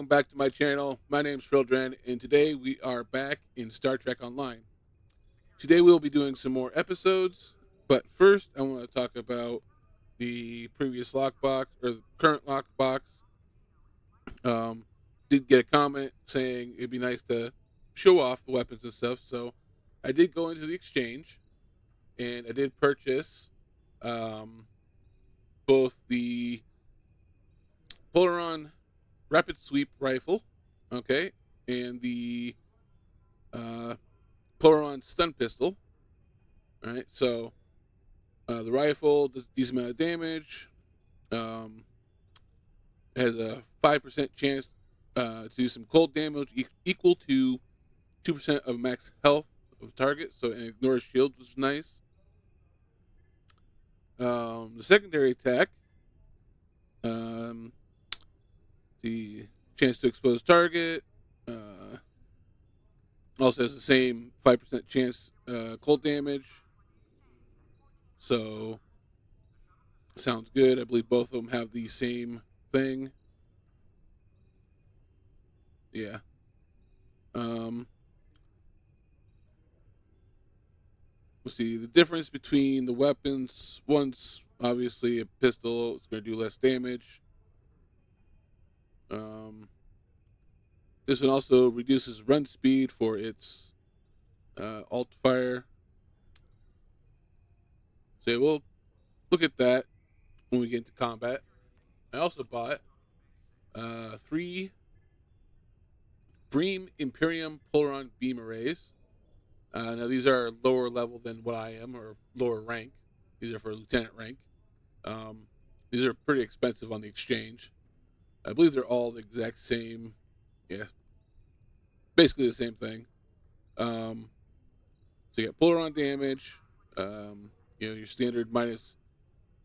welcome back to my channel. My name is Frildren, and today we are back in Star Trek Online. Today we'll be doing some more episodes, but first I want to talk about the previous lockbox, or the current lockbox. Did get a comment saying it'd be nice to show off the weapons and stuff, so I did go into the exchange, and I did purchase both the Polaron rapid sweep rifle, okay, and the Polaron stun pistol. All right, so the rifle does a decent amount of damage. Has a 5% chance to do some cold damage equal to 2% of max health of the target, so it ignores shields, which is nice. The secondary attack, the chance to expose target, also has the same 5% chance cold damage. So sounds good. I believe both of them have the same thing. Yeah. Let's see the difference between the weapons. One's obviously a pistol. It's going to do less damage. This one also reduces run speed for its alt fire. So we'll look at that when we get into combat. I also bought 3 Bream Imperium Polaron beam arrays. Now these are lower level than what I am, or lower rank. These are for lieutenant rank. These are pretty expensive on the exchange. I believe they're all the exact same. Yeah, basically the same thing. So you got Polaron damage. Your standard minus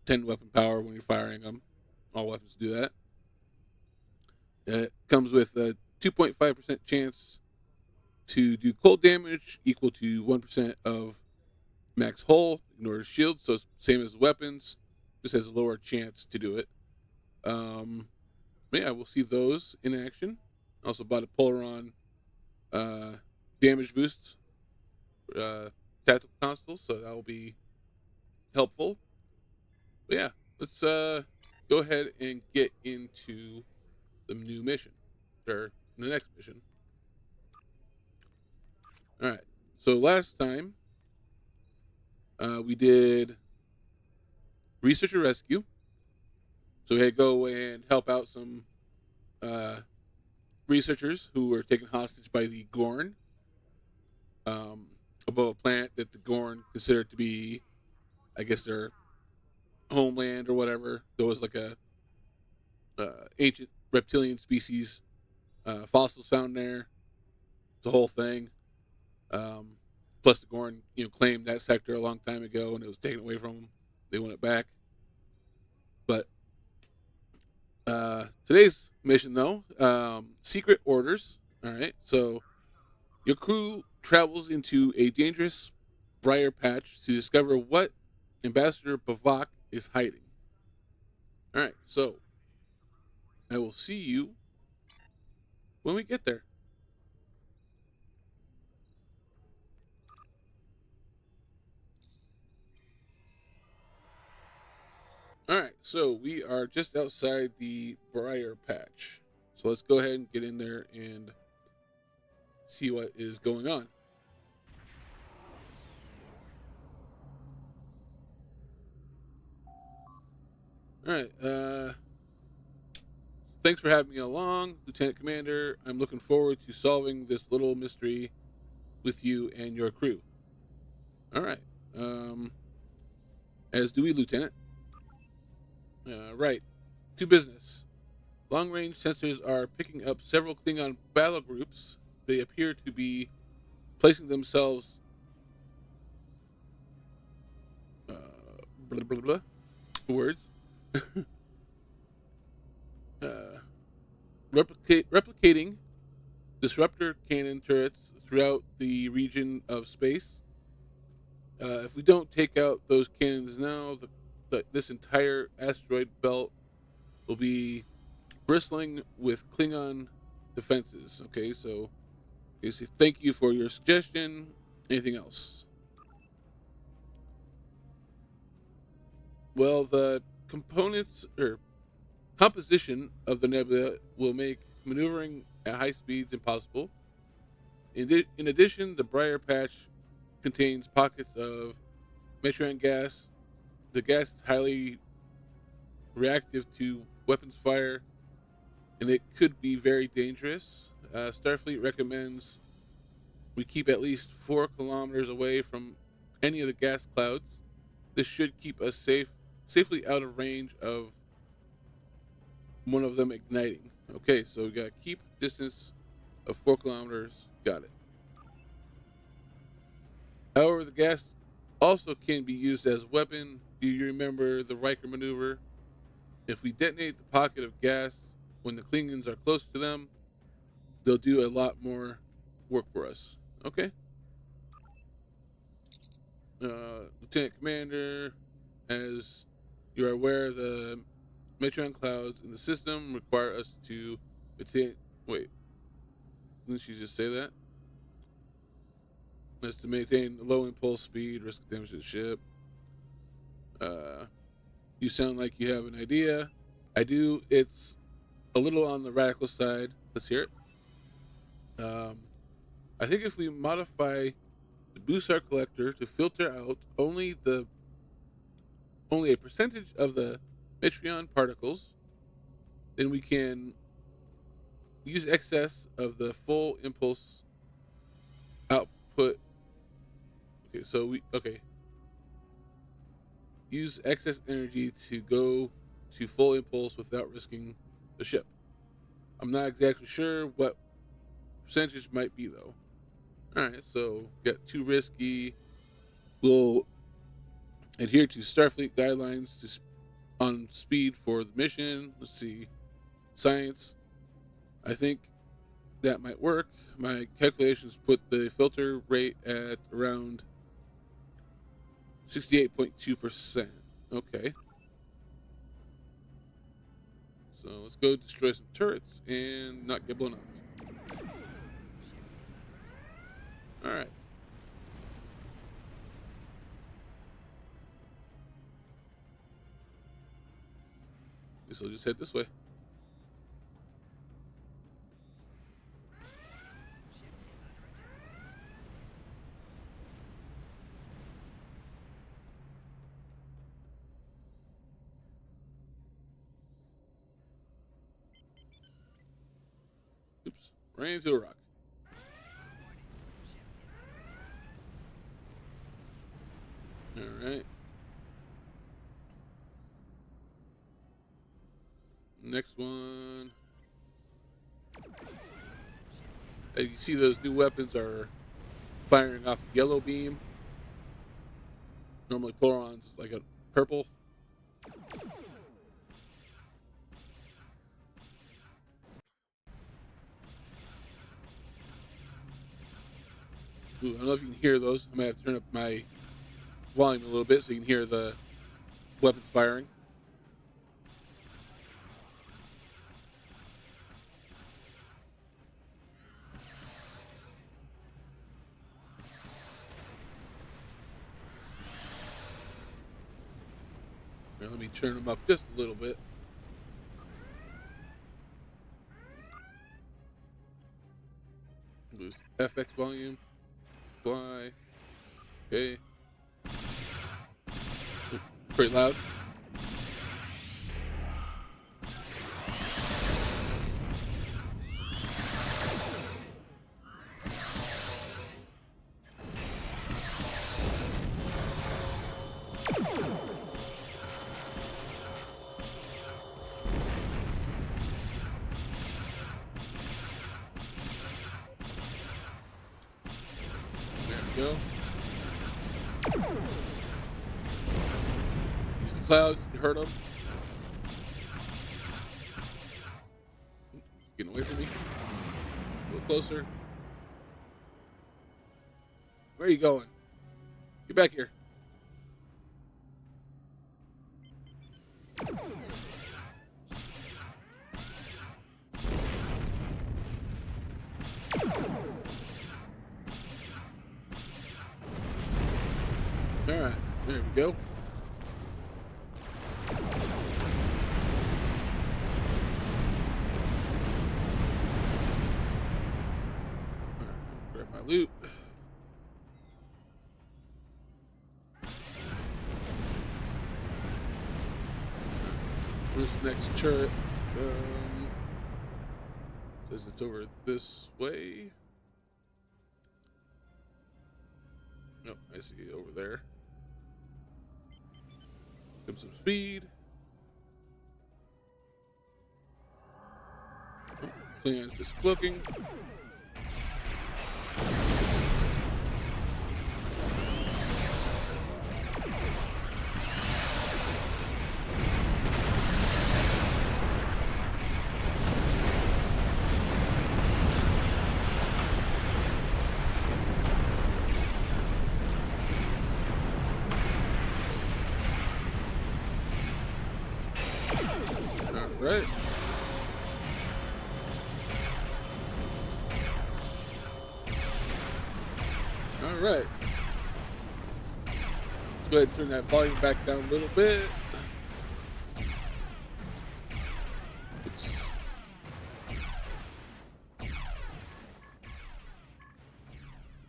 10 weapon power when you're firing them. All weapons do that. It comes with a 2.5% chance to do cold damage equal to 1% of max hull, ignores shield, so it's same as the weapons, just has a lower chance to do it. Yeah, we'll see those in action. Also bought a Polaron damage boost tactical console, so that will be helpful. But yeah, let's go ahead and get into the new mission, or the next mission. All right, so last time we did researcher rescue. So we had to go and help out some researchers who were taken hostage by the Gorn above a planet that the Gorn considered to be, I guess, their homeland or whatever. There was like a ancient reptilian species fossils found there. The whole thing. Plus the Gorn, claimed that sector a long time ago, and it was taken away from them. They want it back. But today's mission, though, Secret Orders. All right, so your crew travels into a dangerous briar patch to discover what Ambassador Bavak is hiding. All right, so I will see you when we get there. All right, so we are just outside the briar patch. So let's go ahead and get in there and see what is going on. All right, thanks for having me along, Lieutenant Commander. I'm looking forward to solving this little mystery with you and your crew. All right, as do we, Lieutenant. Right, to business. Long-range sensors are picking up several Klingon battle groups. They appear to be placing themselves blah, blah, blah, words. Replicating disruptor cannon turrets throughout the region of space. If we don't take out those cannons now, this entire asteroid belt will be bristling with Klingon defenses. Okay, so say thank you for your suggestion. Anything else? Well, the components or composition of the nebula will make maneuvering at high speeds impossible. In addition, the briar patch contains pockets of metron gas. The gas is highly reactive to weapons fire, and it could be very dangerous. Starfleet recommends we keep at least 4 kilometers away from any of the gas clouds. This should keep us safely out of range of one of them igniting. Okay, so we got keep distance of 4 kilometers. Got it. However, the gas also can be used as a weapon. Do you remember the Riker maneuver? If we detonate the pocket of gas when the Klingons are close to them, they'll do a lot more work for us. Okay. Lieutenant Commander, as you are aware, the metron clouds in the system require us to maintain. Wait, didn't she just say that? That's to maintain low impulse speed, risk of damage to the ship. You sound like you have an idea. I do. It's a little on the radical side. Let's hear it. I think if we modify the Busar collector to filter out only a percentage of the metron particles, then we can use excess of the full impulse output. Use excess energy to go to full impulse without risking the ship. I'm not exactly sure what percentage might be though. Alright, so got too risky. We'll adhere to Starfleet guidelines on speed for the mission. Let's see. Science. I think that might work. My calculations put the filter rate at around 68.2%. Okay. So let's go destroy some turrets and not get blown up. Alright. Guess I'll just head this way. Oops. Ran into a rock. Alright. Next one. As you see, those new weapons are firing off a yellow beam. Normally Polaron's like a purple. Ooh, I don't know if you can hear those. I might have to turn up my volume a little bit so you can hear the weapons firing. Now let me turn them up just a little bit. Boost FX volume. Fly. Okay. Pretty loud. Go. Use the clouds to hurt them. Getting away from me. A little closer. Where are you going? Get back here. Alright, there we go. Alright, grab my loot. Where's the next turret? Says it's over this way. Nope, I see it over there. Give him some speed. Oh, Klingons just cloaking. Right. All right. Let's go ahead and turn that volume back down a little bit. Oops.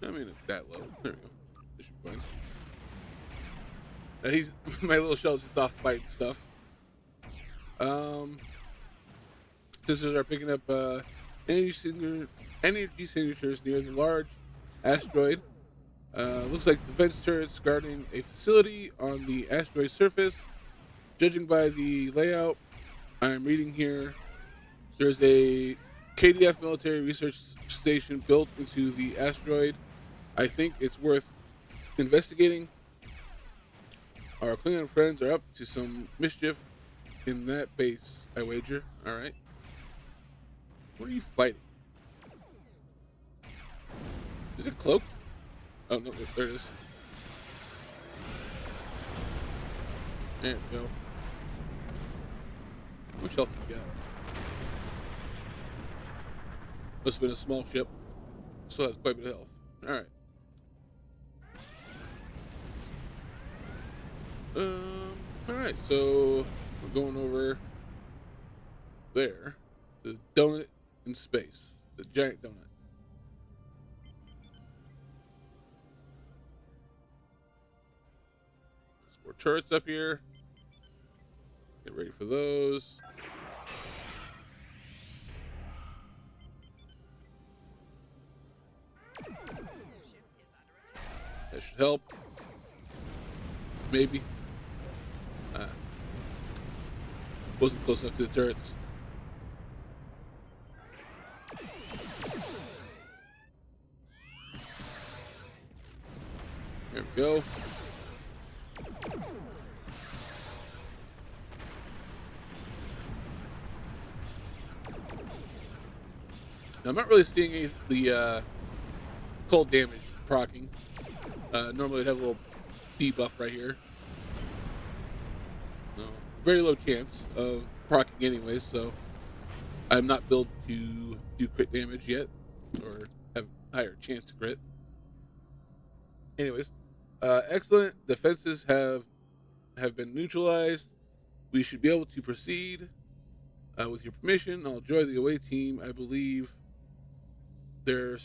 I mean, it's that low. There we go. This should be fine. He's my little shell's just off fighting stuff. Sisters are picking up energy signatures near the large asteroid. Looks like defense turrets guarding a facility on the asteroid surface. Judging by the layout I'm reading here, there's a KDF military research station built into the asteroid. I think it's worth investigating. Our Klingon friends are up to some mischief in that base, I wager. Alright. What are you fighting? Is it cloak? Oh, no, there it is. There we go. How much health do we got? Must have been a small ship. Still has quite a bit of health. Alright. Alright, so we're going over there. The donut in space. The giant donut. There's more turrets up here. Get ready for those. That should help. Maybe. Wasn't close enough to the turrets. There we go. Now, I'm not really seeing any of the cold damage proccing. Normally, I'd have a little debuff right here. No, very low chance of proccing anyways, so I'm not built to do crit damage yet, or have higher chance to crit. Anyways, excellent. Defenses have been neutralized. We should be able to proceed. With your permission, I'll join the away team. I believe they're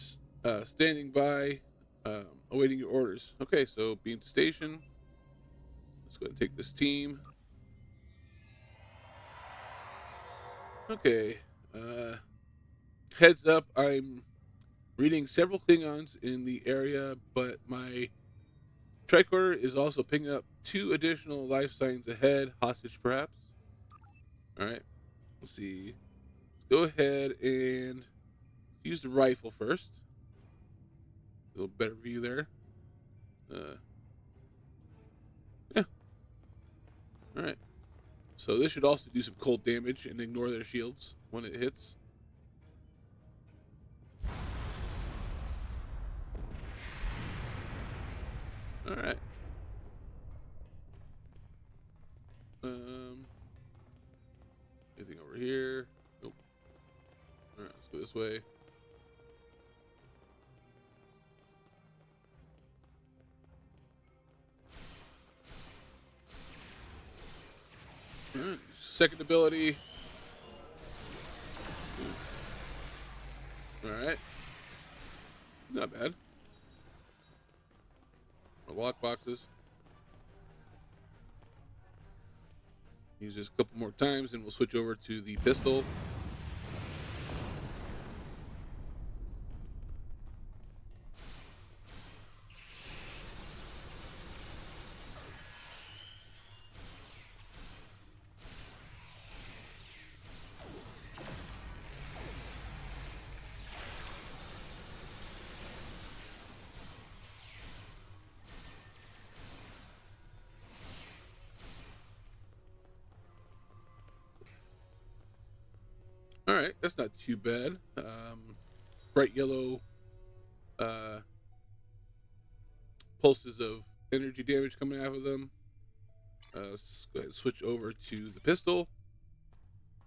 standing by, awaiting your orders. Okay, so beam to station. Let's go ahead and take this team. Okay. Heads up, I'm reading several Klingons in the area, but my tricorder is also picking up 2 additional life signs ahead, hostage perhaps. Alright, let's see. Let's go ahead and use the rifle first. A little better view there. Yeah. Alright. So this should also do some cold damage and ignore their shields when it hits. Alright. Anything over here? Nope. Alright, let's go this way. second ability. Alright. Not bad. Lock boxes. Use this a couple more times and we'll switch over to the pistol. All right, that's not too bad. Bright yellow pulses of energy damage coming out of them. Let's go ahead and switch over to the pistol.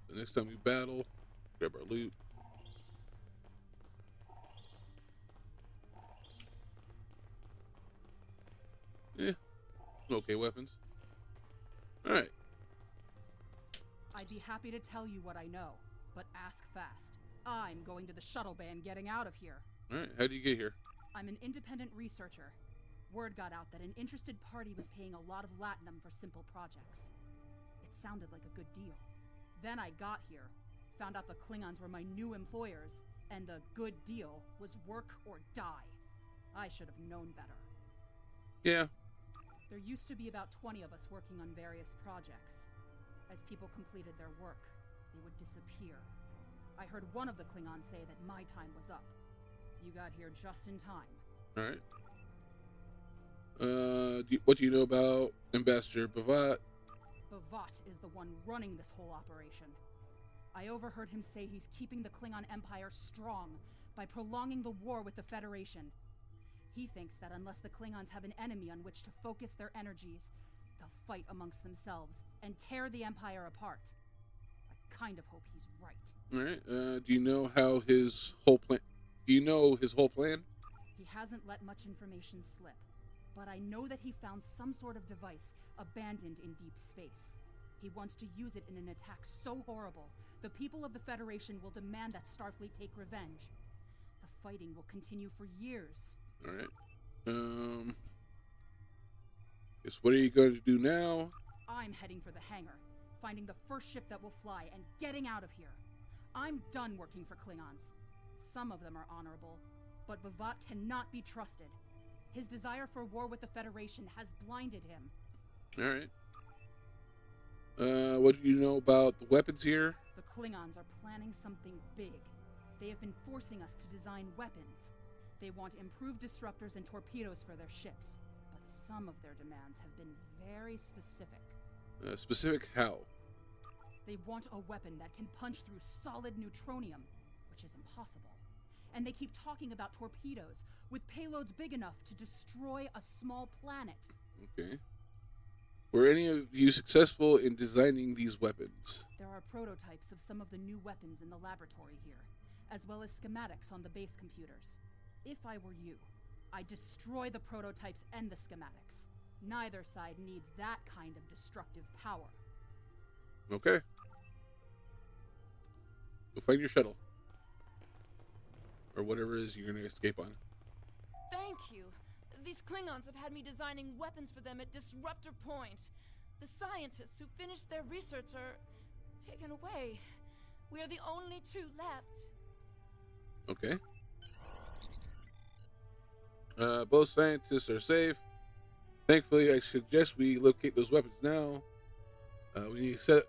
The next time we battle, grab our loot. Yeah, okay weapons. All right. I'd be happy to tell you what I know, but ask fast. I'm going to the shuttle bay and getting out of here. All right, how do you get here? I'm an independent researcher. Word got out that an interested party was paying a lot of latinum for simple projects. It sounded like a good deal. Then I got here, found out the Klingons were my new employers, and the good deal was work or die. I should have known better. Yeah. There used to be about 20 of us working on various projects. As people completed their work, they would disappear. I heard one of the Klingons say that my time was up. You got here just in time. All right. What do you know about Ambassador Bavat? Bavat is the one running this whole operation. I overheard him say he's keeping the Klingon Empire strong by prolonging the war with the Federation. He thinks that unless the Klingons have an enemy on which to focus their energies, they'll fight amongst themselves and tear the Empire apart. I kind of hope he's right. All right. Do you know how his whole plan? Do you know his whole plan? He hasn't let much information slip, but I know that he found some sort of device abandoned in deep space. He wants to use it in an attack so horrible, the people of the Federation will demand that Starfleet take revenge. The fighting will continue for years. All right. Guess what are you going to do now? I'm heading for the hangar, finding the first ship that will fly, and getting out of here. I'm done working for Klingons. Some of them are honorable, but Bavat cannot be trusted. His desire for war with the Federation has blinded him. All right. What do you know about the weapons here? The Klingons are planning something big. They have been forcing us to design weapons. They want improved disruptors and torpedoes for their ships, but some of their demands have been very specific. Specific how? They want a weapon that can punch through solid neutronium, which is impossible. And they keep talking about torpedoes, with payloads big enough to destroy a small planet. Okay. Were any of you successful in designing these weapons? There are prototypes of some of the new weapons in the laboratory here, as well as schematics on the base computers. If I were you, I'd destroy the prototypes and the schematics. Neither side needs that kind of destructive power. Okay. Go find your shuttle. Or whatever it is you're going to escape on. Thank you. These Klingons have had me designing weapons for them at Disruptor Point. The scientists who finished their research are taken away. We are the only two left. Okay. Both scientists are safe. Thankfully, I suggest we locate those weapons now. We need to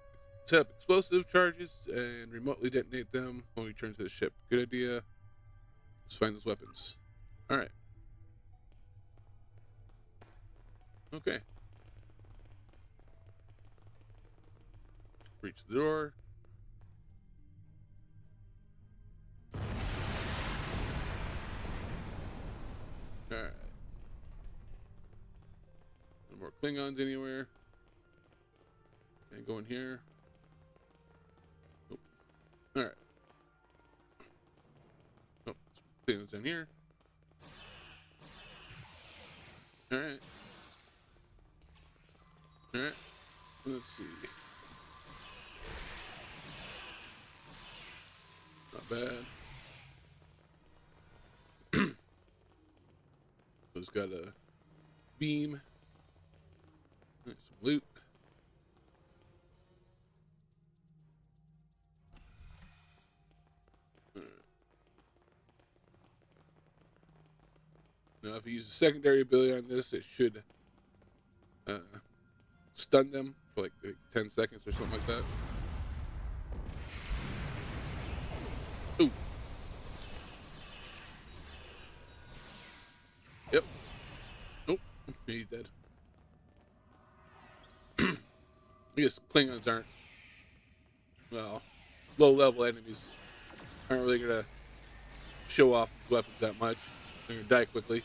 set up explosive charges and remotely detonate them when we return to the ship. Good idea. Let's find those weapons. All right. Okay. Reach the door. All right. No more Klingons anywhere. Can't go in here. Nope. All right. Nope. Klingons in here. All right. All right. Let's see. bad. It's got a beam. All right, some loot. All right. Now, if you use a secondary ability on this, it should stun them for like 10 seconds or something like that. Ooh. Yep. Nope. He's dead. I guess Klingons aren't, well, low-level enemies aren't really going to show off these weapons that much. They're going to die quickly.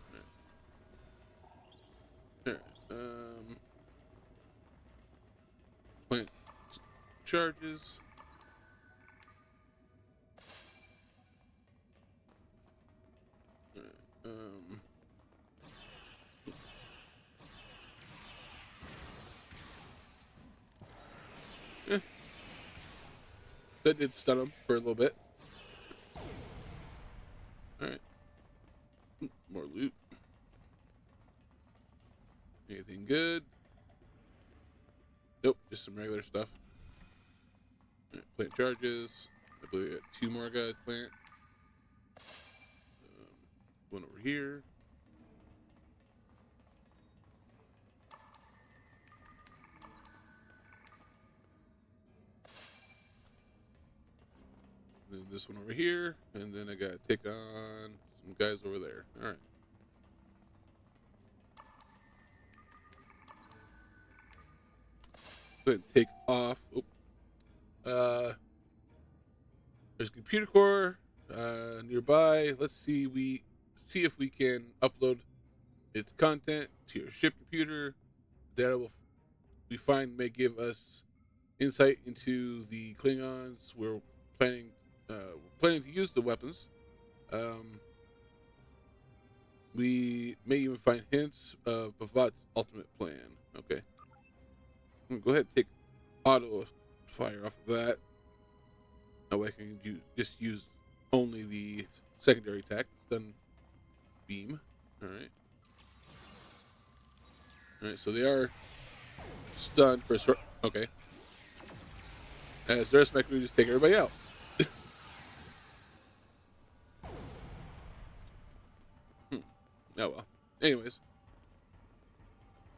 All right. Plant charges. That did stun him for a little bit. Alright. More loot. Anything good? Nope, just some regular stuff. Right, plant charges. I believe we got 2 more guys plant. One over here. Then this one over here, and then I gotta take on some guys over there. All right. Go ahead and take off. There's a computer core nearby. Let's see. We see if we can upload its content to your ship computer. Data we find may give us insight into the Klingons. We're planning to use the weapons. We may even find hints of Bavat's ultimate plan. Okay. Go ahead and take auto fire off of that. That way I can just use only the secondary attack, stun beam. Alright. Alright, so they are stunned for a short. Okay. As the rest of my crew just take everybody out. Oh well. Anyways.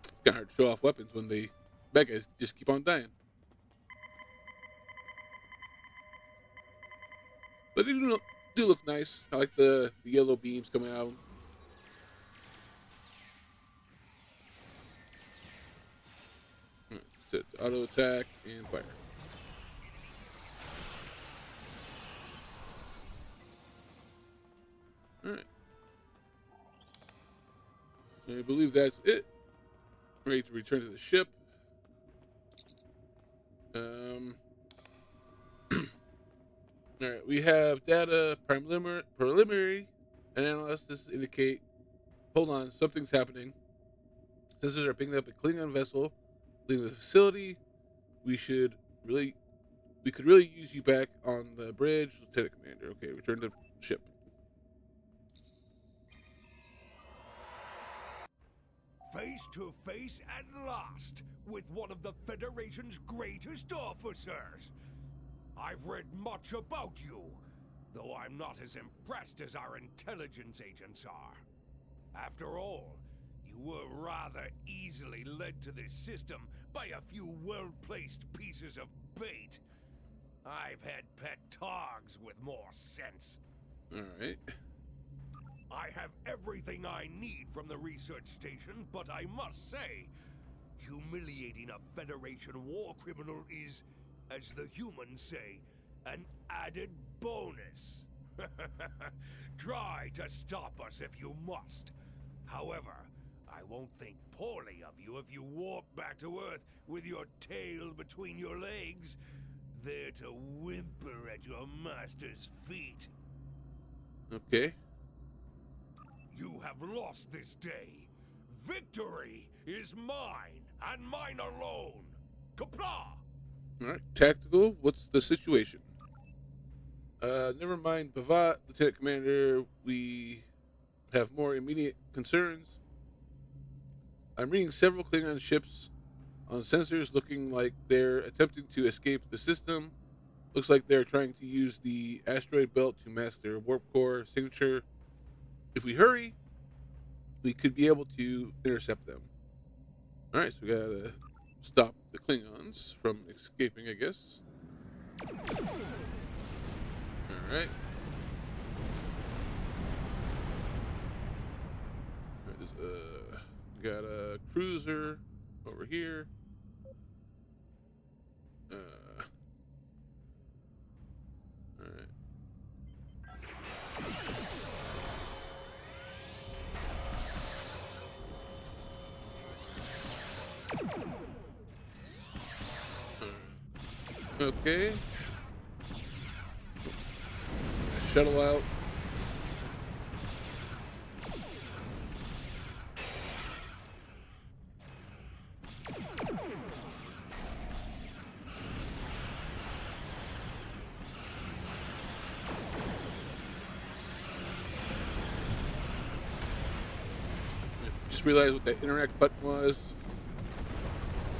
It's kind of hard to show off weapons when the bad guys just keep on dying. But they do look nice. I like the yellow beams coming out. Set auto attack and fire. Alright. I believe that's it. Ready to return to the ship. Alright, we have data preliminary analysis indicate. Hold on, something's happening. Sensors are picking up a Klingon vessel leaving the facility. We could really use you back on the bridge, Lieutenant Commander. Okay, return to ship. Face to face at last with one of the Federation's greatest officers. I've read much about you, though I'm not as impressed as our intelligence agents are. After all, you were rather easily led to this system by a few well-placed pieces of bait. I've had pet dogs with more sense. Alright. I have everything I need from the research station, but I must say, humiliating a Federation war criminal is, as the humans say, an added bonus. Try to stop us if you must. However, I won't think poorly of you if you warp back to Earth with your tail between your legs, there to whimper at your master's feet. Okay. You have lost this day. Victory is mine, and mine alone. Qapla'! All right, tactical. What's the situation? Never mind, Bavat, Lieutenant Commander. We have more immediate concerns. I'm reading several Klingon ships on sensors looking like they're attempting to escape the system. Looks like they're trying to use the asteroid belt to mask their warp core signature. If we hurry, we could be able to intercept them. All right, so we gotta stop the Klingons from escaping, I guess. All right. Got a cruiser over here. All right. Okay. Shuttle out. Just realized what that interact button was.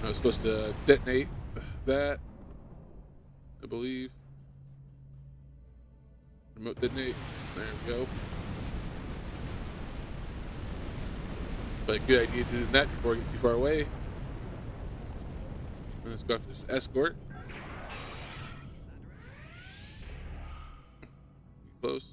I was supposed to detonate that, I believe. Remote detonate. There we go. But good idea to do that before I get too far away. Let's go after this escort. Close.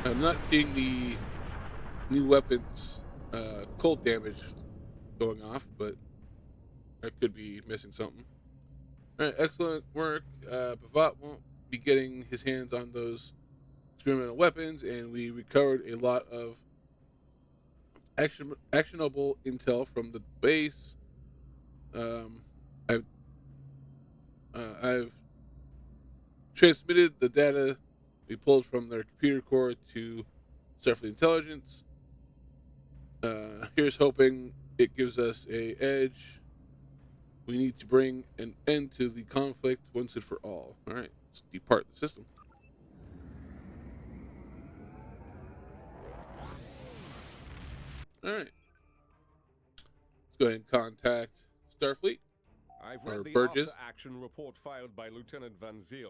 I'm not seeing the new weapons cold damage going off, but I could be missing something. All right, excellent work. Bavat won't be getting his hands on those experimental weapons, and we recovered a lot of actionable intel from the base. I've transmitted the data we pulled from their computer core to Starfleet Intelligence. Here's hoping it gives us a edge. We need to bring an end to the conflict once and for all. All right, let's depart the system. All right, let's go ahead and contact Starfleet. I've Or read the Burgess. after-action report filed by Lieutenant Van Zyl.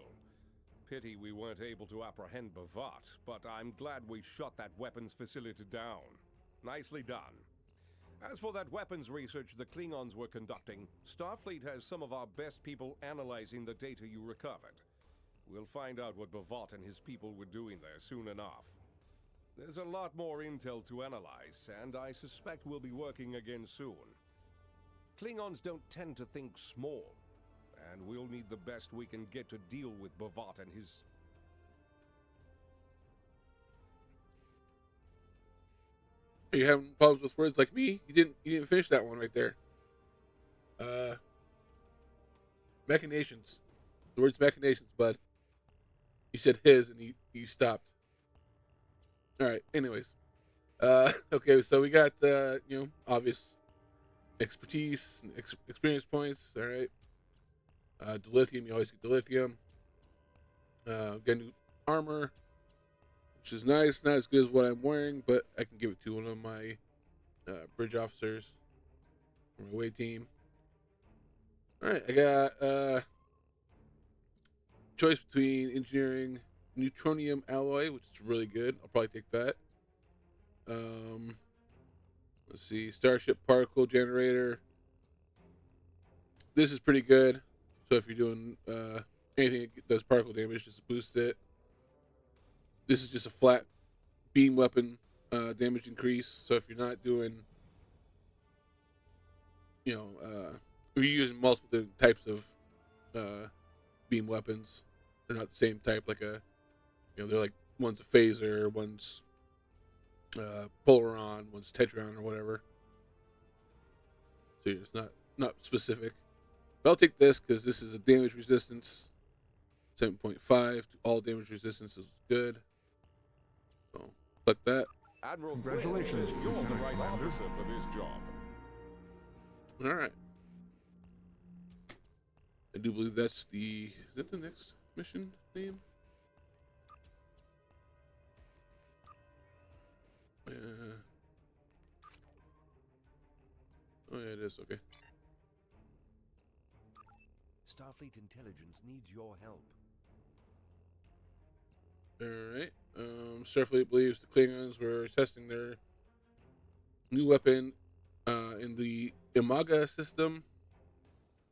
Pity we weren't able to apprehend Bavat, but I'm glad we shot that weapons facility down. Nicely done. As for that weapons research the Klingons were conducting, Starfleet has some of our best people analyzing the data you recovered. We'll find out what Bavat and his people were doing there soon enough. There's a lot more intel to analyze, and I suspect we'll be working again soon. Klingons don't tend to think small, and we'll need the best we can get to deal with Bavat and his... Are you having problems with words like me? You didn't finish that one right there. Machinations. The word's machinations, bud. You said his and you stopped. Alright, anyways. Okay, so we got obvious expertise, experience points, alright. Dilithium, you always get dilithium. Got new armor, which is nice. Not as good as what I'm wearing, but I can give it to one of my bridge officers from my away team. All right, I got choice between engineering neutronium alloy, which is really good. I'll probably take that. Let's see, starship particle generator. This is pretty good. So if you're doing anything that does particle damage, just boost it. This is just a flat beam weapon damage increase. So if you're not doing, if you're using multiple different types of beam weapons, they're not the same type. Like they're like one's a phaser, one's Polaron, one's Tetron or whatever. So it's not specific. But I'll take this because this is a damage resistance. 7.5 to all damage resistance is good. So click that. Admiral Congratulations, Quinn, you're the Lieutenant right Commander. officer for this job. All right. I do believe that's is that the next mission name? Oh yeah, it is. Okay. Starfleet intelligence needs your help. All right. Starfleet believes the Klingons were testing their new weapon in the Imaga system.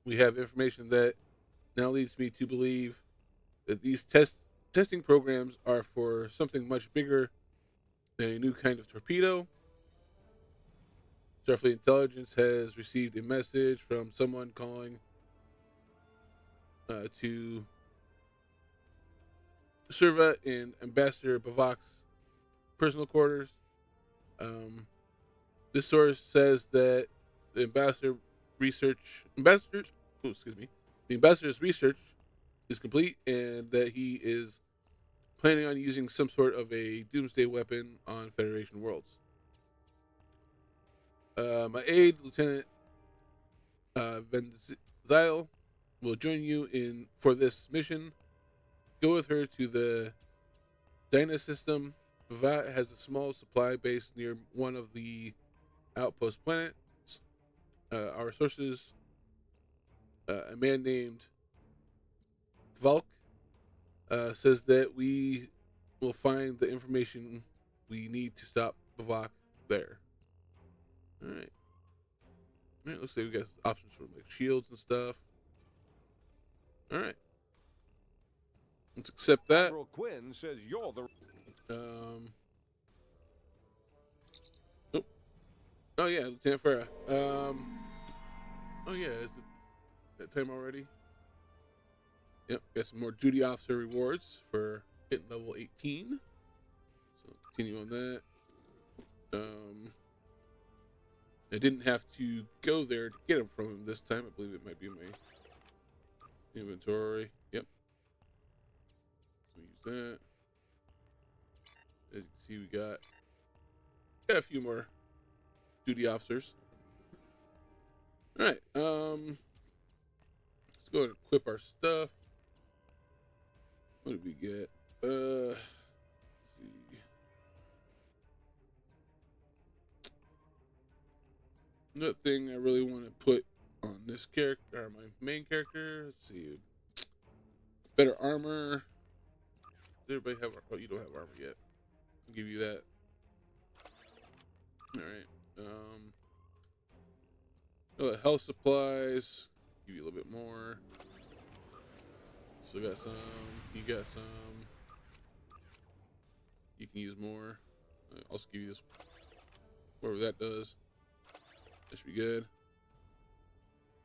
We have information that now leads me to believe that these testing programs are for something much bigger than a new kind of torpedo. Starfleet intelligence has received a message from someone calling to Serva in Ambassador Bavac's personal quarters. This source says that the ambassador's research is complete, and that he is planning on using some sort of a doomsday weapon on Federation worlds. My aide, Lieutenant Van Zyl, will join you for this mission. Go with her to the Dyna system. Bavat has a small supply base near one of the outpost planets. Our sources, a man named Valk, says that we will find the information we need to stop Bavak there. All right. Looks like we got options for like shields and stuff. All right. Let's accept that. Admiral Quinn says you're the... Oh yeah, Lieutenant Farah. Oh yeah, is it that time already? Yep, got some more duty officer rewards for hitting level 18. So continue on that. I didn't have to go there to get them from him this time. I believe it might be in my inventory. Yep. So use that. As you can see, we got a few more duty officers. All right. Let's go ahead and equip our stuff. What did we get? Let's see. Another thing I really want to put on this character, or my main character. Let's see. Better armor. Does everybody have? Oh, you don't have armor yet. I'll give you that. All right. Health supplies. Give you a little bit more. Still got some. You got some. You can use more. I'll also give you this. Whatever that does. That should be good.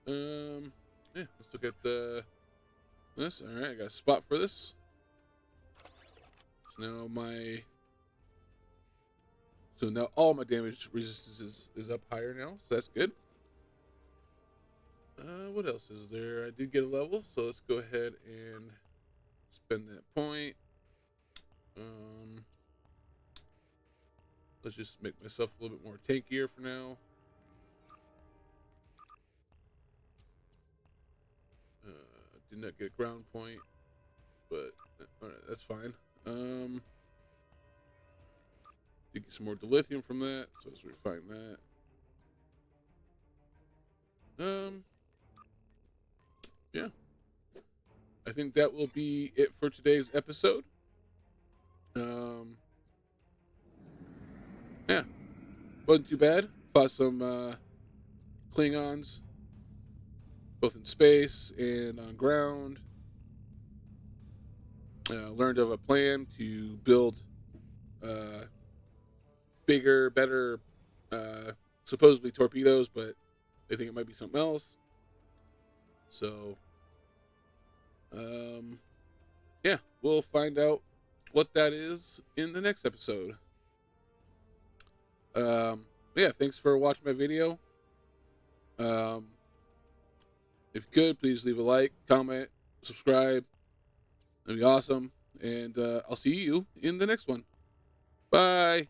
Yeah. Let's look at this. All right. I got a spot for this. So now all my damage resistance is up higher now, so that's good. What else is there? I did get a level, so let's go ahead and spend that point. Let's just make myself a little bit more tankier for now. Did not get a ground point, but all right, that's fine. Did get some more dilithium from that, so let's refine that. Yeah. I think that will be it for today's episode. Yeah. Wasn't too bad. Fought some Klingons, both in space and on ground. Learned of a plan to build bigger, better, supposedly torpedoes, but they think it might be something else. So, yeah, we'll find out what that is in the next episode. Yeah, thanks for watching my video. If you could, please leave a like, comment, subscribe. That'd be awesome. And I'll see you in the next one. Bye.